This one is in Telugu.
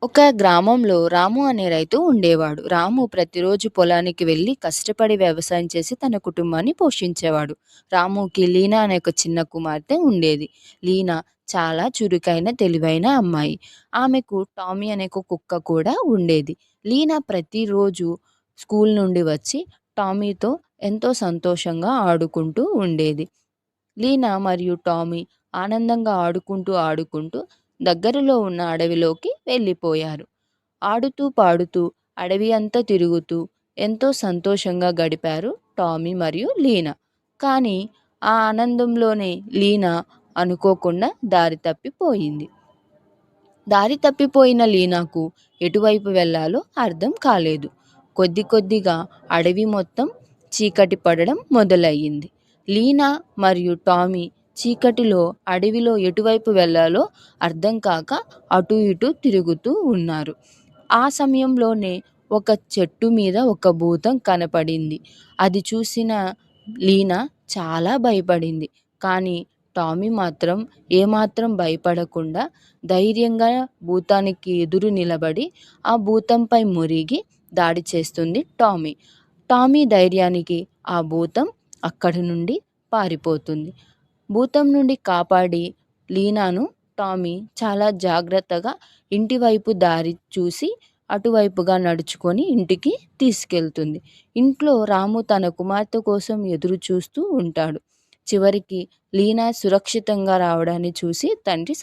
ఒక గ్రామంలో రాము అనే రైతు ఉండేవాడు. రాము ప్రతిరోజు పొలానికి వెళ్లి కష్టపడి వ్యవసాయం చేసి తన కుటుంబాన్ని పోషించేవాడు. రాముకి లీనా అనే ఒక చిన్న కుమార్తె ఉండేది. లీనా చాలా చురుకైన, తెలివైన అమ్మాయి. ఆమెకు టామీ అనే ఒక కుక్క కూడా ఉండేది. లీనా ప్రతిరోజు స్కూల్ నుండి వచ్చి టామీతో ఎంతో సంతోషంగా ఆడుకుంటూ ఉండేది. లీనా మరియు టామీ ఆనందంగా ఆడుకుంటూ దగ్గరలో ఉన్న అడవిలోకి వెళ్ళిపోయారు. ఆడుతూ పాడుతూ అడవి అంతా తిరుగుతూ ఎంతో సంతోషంగా గడిపారు టామీ మరియు లీనా. కానీ ఆ ఆనందంలోనే లీనా అనుకోకుండా దారి తప్పిపోయింది. దారి తప్పిపోయిన లీనాకు ఎటువైపు వెళ్ళాలో అర్థం కాలేదు. కొద్దిగా అడవి మొత్తం చీకటి పడడం మొదలయ్యింది. లీనా మరియు టామీ చీకటిలో అడవిలో ఎటువైపు వెళ్ళాలో అర్థం కాక అటు ఇటు తిరుగుతూ ఉన్నారు. ఆ సమయంలోనే ఒక చెట్టు మీద ఒక భూతం కనపడింది. అది చూసిన లీనా చాలా భయపడింది. కానీ టామీ మాత్రం ఏమాత్రం భయపడకుండా ధైర్యంగా భూతానికి ఎదురు నిలబడి ఆ భూతంపై మురిగి దాడి చేస్తుంది టామీ. టామీ ధైర్యానికి ఆ భూతం అక్కడి నుండి పారిపోతుంది. భూతం నుండి కాపాడి లీనాను టామీ చాలా జాగ్రత్తగా ఇంటివైపు దారి చూసి అటువైపుగా నడుచుకొని ఇంటికి తీసుకెళ్తుంది. ఇంట్లో రాము తన కుమార్తె కోసం ఎదురు చూస్తూ ఉంటాడు. చివరికి లీనా సురక్షితంగా రావడాన్ని చూసి తండ్రి